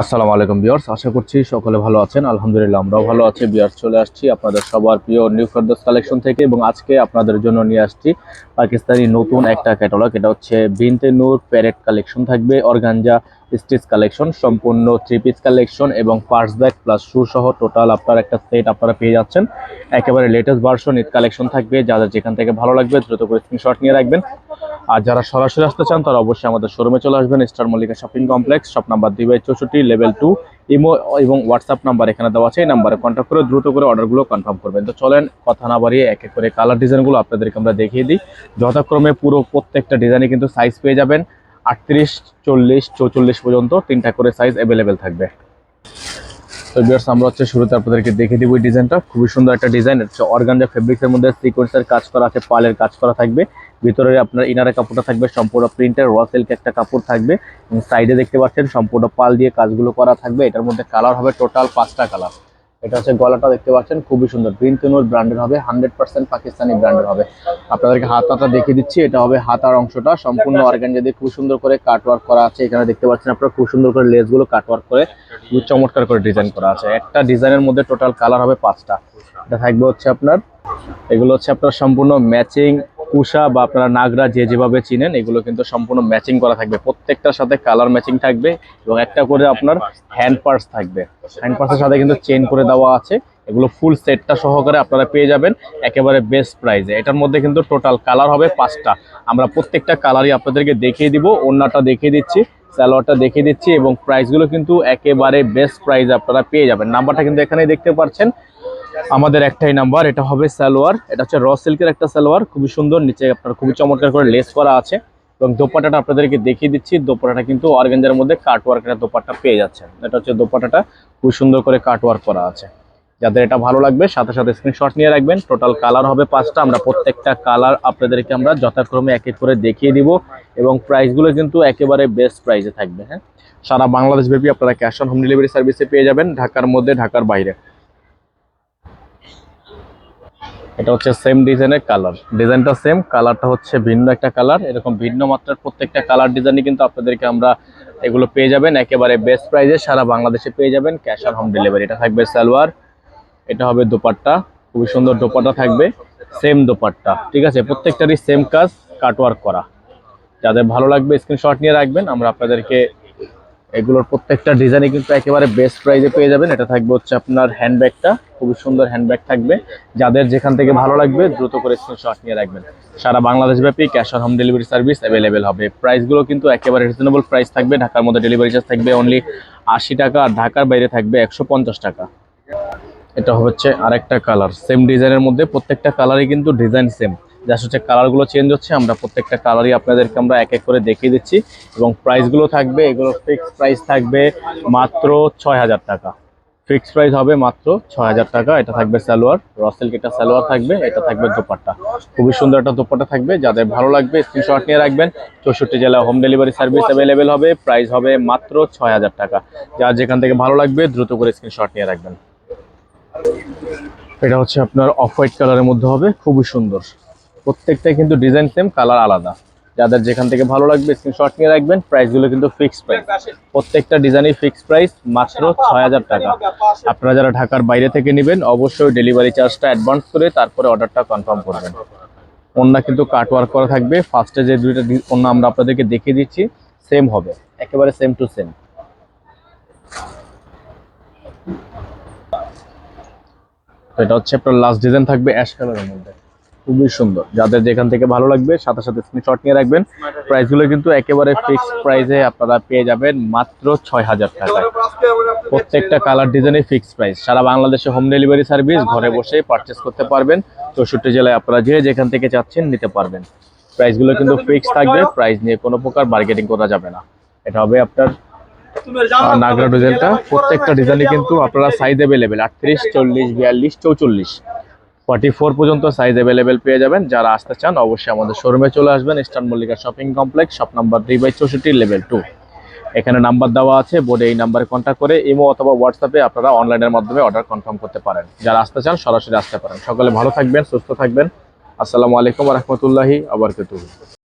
আসসালামু আলাইকুম ভিউয়ার্স, আশা করছি সকলে ভালো আছেন। আলহামদুলিল্লাহ আমরাও ভালো আছি। ভিউয়ার্স, চলে আসছি আপনাদের সবার প্রিয় নিউ ফেরদৌস কালেকশন থেকে এবং আজকে আপনাদের জন্য নিয়ে আসছি পাকিস্তানি নতুন একটা ক্যাটালগ। এটা হচ্ছে বিনতে নূর প্যারেড কালেকশন, থাকবে অর্গানজা স্টিচ কালেকশন, সম্পূর্ণ থ্রি পিস কালেকশন এবং পার্স ব্যাগ প্লাস শু সহ টোটাল আপনার একটা সেট আপনারা পেয়ে যাচ্ছেন। একেবারে লেটেস্ট ভার্সন ঈদ কালেকশন থাকবে। যাদের যেখান থেকে ভালো লাগবে দ্রুত করে স্ক্রিনশট নিয়ে রাখবেন। আর যারা সরাসরি আসতে চান তারা অবশ্যই আমাদের শোরুমে চলে আসবেন। Star Mallika shopping complex, shop number 2/64, level 2। Imo এবং হোয়াটসঅ্যাপ নাম্বার এখানে দেওয়া আছে, এই নাম্বারে কন্ট্যাক্ট করে দ্রুত করে অর্ডারগুলো কনফার্ম করবেন। তো চলেন কথা না বাড়িয়ে এক এক করে কালার ডিজাইনগুলো আপনাদেরকে আমরা দেখিয়ে দিই। যথাক্রমে পুরো প্রত্যেকটা ডিজাইনে কিন্তু সাইজ পেয়ে যাবেন 38, 40, 44 পর্যন্ত তিনটা করে সাইজ অ্যাভেলেবেল থাকবে। তো ভিউয়ার্স, আমরা শুরুতে আপনাদেরকে দেখে দিব এই ডিজাইনটা। খুবই সুন্দর একটা ডিজাইন। হচ্ছে অর্গানজা ফেব্রিক্সের মধ্যে সিকোয়েন্সের কাজ করা আছে, পালের কাজ করা থাকবে। ভিতরে আপনার ইনারের কাপড়টা থাকবে সম্পূর্ণ প্রিন্টের র সিল্ক একটা কাপড় থাকবে এবং সাইডে দেখতে পাচ্ছেন সম্পূর্ণ পাল দিয়ে কাজগুলো করা থাকবে। এটার মধ্যে কালার হবে টোটাল 5টা কালার। এটা হচ্ছে গলাটা দেখতে পাচ্ছেন, খুবই সুন্দর বিনতে নূর ব্র্যান্ডের হবে, 100% পাকিস্তানি ব্র্যান্ডের হবে। আপনাদেরকে হাতাটা দেখিয়ে দিচ্ছি। এটা হবে হাতার অংশটা সম্পূর্ণ অর্গানজা দিয়ে খুব সুন্দর করে কাটওয়ার্ক করা আছে। এখানে দেখতে পাচ্ছেন আপনারা খুব সুন্দর করে লেসগুলো কাটওয়ার্ক করে চমৎকার করে ডিজাইন করা আছে। একটা ডিজাইনের মধ্যে টোটাল কালার হবে 5টা। এটা থাকবে হচ্ছে আপনার, এগুলো হচ্ছে আপনার সম্পূর্ণ ম্যাচিং কুশা বা আপনারা নাগরা যে যেভাবে চিনেন, এগুলো কিন্তু সম্পূর্ণ ম্যাচিং করা থাকবে। প্রত্যেকটার সাথে কালার ম্যাচিং থাকবে এবং একটা করে আপনার হ্যান্ড পার্স থাকবে। হ্যান্ড পার্সের সাথে কিন্তু চেইন করে দেওয়া আছে। এগুলো ফুল সেটটা সহকারে আপনারা পেয়ে যাবেন একেবারে বেস্ট প্রাইসে। এটার মধ্যে কিন্তু টোটাল কালার হবে 5টা। আমরা প্রত্যেকটা কালারই আপনাদেরকে দেখিয়ে দিব। ওড়নাটা দেখিয়ে দিচ্ছি, সালোয়ারটা দেখিয়ে দিচ্ছি এবং প্রাইসগুলো কিন্তু একেবারে বেস্ট প্রাইস আপনারা পেয়ে যাবেন। নাম্বারটা কিন্তু এখানেই দেখতে পাচ্ছেন, আমাদের একটাই নাম্বার। এটা হবে সালোয়ার, এটা হচ্ছে র সিল্কের একটা সালোয়ার, খুবই সুন্দর। নিচে আপনার খুবই চমৎকার করে লেস করা আছে এবং দোপাট্টাটা আপনাদেরকে দেখিয়ে দিচ্ছি। দোপাট্টাটা কিন্তু অর্গানজার মধ্যে কাটওয়ার্কের দোপাট্টা পেয়ে যাচ্ছেন। এটা হচ্ছে দোপাট্টাটা, খুব সুন্দর করে কাটওয়ার্ক করা আছে। যাদের এটা ভালো লাগবে সাথে সাথে স্ক্রিনশট নিয়ে রাখবেন। টোটাল কালার হবে 5টা। আমরা প্রত্যেকটা কালার আপনাদেরকে আমরা যথাক্রমে এক এক করে দেখিয়ে দিব এবং প্রাইসগুলো কিন্তু একেবারে বেস্ট প্রাইসে থাকবে। হ্যাঁ, সারা বাংলাদেশ ব্যাপী আপনারা ক্যাশ অন হোম ডেলিভারি সার্ভিসে পেয়ে যাবেন, ঢাকার মধ্যে ঢাকার বাইরে। এটা হচ্ছে সেম ডিজাইনের কালার, ডিজাইনটা সেম, কালারটা হচ্ছে ভিন্ন একটা কালার। এরকম ভিন্ন মাত্রার প্রত্যেকটা কালার ডিজাইনই কিন্তু আপনাদেরকে আমরা এগুলো পেয়ে যাবেন একেবারে বেস্ট প্রাইসে, সারা বাংলাদেশে পেয়ে যাবেন ক্যাশ অন হোম ডেলিভারি। এটা থাকবে সালোয়ার, এটা হবে দোপাট্টা, খুবই সুন্দর দোপাট্টা থাকবে, সেম দোপাট্টা। ঠিক আছে, প্রত্যেকটারই সেম কাজ, কাটওয়ার্ক করা। যাদের ভালো লাগবে স্ক্রিনশট নিয়ে রাখবেন। আমরা আপনাদেরকে এগুলোর প্রত্যেকটা ডিজাইনে কিন্তু একেবারে বেস্ট প্রাইসে পেয়ে যাবেন। এটা থাকবে হচ্ছে আপনার হ্যান্ডব্যাগটা, খুবই সুন্দর হ্যান্ডব্যাগ থাকবে। যাদের যেখান থেকে ভালো লাগবে দ্রুত করে স্ক্রিনশট নিয়ে রাখবেন। সারা বাংলাদেশ ব্যাপী cash on home delivery service available হবে। প্রাইসগুলো কিন্তু একেবারে রিজনেবল প্রাইস থাকবে। ঢাকার মধ্যে ডেলিভারি চার্জ থাকবে অনলি 80 টাকা আর ঢাকার বাইরে থাকবে 150 টাকা। এটা হচ্ছে আরেকটা কালার, সেম ডিজাইনের মধ্যে প্রত্যেকটা কালারই কিন্তু ডিজাইন সেম, জাস্ট হচ্ছে কালারগুলো চেঞ্জ হচ্ছে। আমরা প্রত্যেকটা কালারই আপনাদেরকে আমরা এক এক করে দেখিয়ে দিচ্ছি এবং প্রাইসগুলো থাকবে, এগুলো ফিক্সড প্রাইস থাকবে মাত্র 6000 টাকা। ফিক্সড প্রাইস হবে মাত্র 6000 টাকা। এটা থাকবে সালোয়ার, র সিল্ক একটা সালোয়ার থাকবে, এটা থাকবে দোপাট্টা, খুবই সুন্দর একটা দোপাট্টা থাকবে। যাদের ভালো লাগবে স্ক্রিনশট নিয়ে রাখবেন। 64 জেলা হোম ডেলিভারি সার্ভিস অ্যাভেলেবেল হবে। প্রাইস হবে মাত্র 6000 টাকা। যার যেখান থেকে ভালো লাগবে দ্রুত করে স্ক্রিনশট নিয়ে রাখবেন। এটা হচ্ছে আপনার অফ হোয়াইট কালারের মধ্যে হবে, খুবই সুন্দর। প্রত্যেকটাই কিন্তু ডিজাইন সেম, কালার আলাদা। যাদের যেখান থেকে ভালো লাগবে স্ক্রিনশট নিয়ে রাখবেন। প্রাইসগুলো কিন্তু ফিক্সড প্রাইস, প্রত্যেকটা ডিজাইনই ফিক্সড প্রাইস মাত্র 6000 টাকা। আপনারা যারা ঢাকার বাইরে থেকে নেবেন অবশ্যই ডেলিভারি চার্জটা অ্যাডভান্স করে তারপরে অর্ডারটা কনফার্ম করবেন। ওন্না কিন্তু কাট ওয়ার্ক করা থাকবে। ফার্স্টে যে দুইটা ওন্না আমরা আপনাদেরকে দেখিয়ে দিচ্ছি সেম হবে, একেবারে সেম টু সেম। এটা হচ্ছে আপনার লাস্ট ডিজাইন থাকবে অ্যাশ কালারের মধ্যে, খুবই সুন্দর। যাদের যেখান থেকে ভালো লাগবে সাথে সাথে স্ক্রিনশট নিয়ে রাখবেন। প্রাইসগুলো কিন্তু একেবারে ফিক্সড প্রাইসে আপনারা পেয়ে যাবেন মাত্র 6000 টাকায়। প্রত্যেকটা কালার ডিজাইনে ফিক্সড প্রাইস। সারা বাংলাদেশে হোম ডেলিভারি সার্ভিস, ঘরে বসে পারচেস করতে পারবেন। 64 জেলায় আপনারা যে যেখান থেকে চাচ্ছেন নিতে পারবেন। প্রাইসগুলো কিন্তু ফিক্সড থাকবে, প্রাইস নিয়ে কোনো প্রকার বার্গেনিং করা যাবে না। এটা হবে আপনার নাগরা ডিজাইনটা। প্রত্যেকটা ডিজাইনে কিন্তু আপনারা সাইজ অ্যাভেলেবেল 38, 40, 42, 44, 44 পর্যন্ত সাইজ অ্যাভেলেবেল পেয়ে যাবেন। যারা আসতে চান অবশ্যই আমাদের শোরুমে চলে আসবেন, star Mallika shopping complex, shop number 2/64, level 2। এখানে নাম্বার দেওয়া আছে বোর্ডে, এই নাম্বারে কন্ট্যাক্ট করে ইমো অথবা হোয়াটসঅ্যাপে আপনারা অনলাইনের মাধ্যমে অর্ডার কনফার্ম করতে পারেন। যারা আসতে চান সরাসরি আসতে পারেন। সকলে ভালো থাকবেন, সুস্থ থাকবেন। আসসালামু আলাইকুম ওয়া রাহমাতুল্লাহি ওয়া বারাকাতুহু।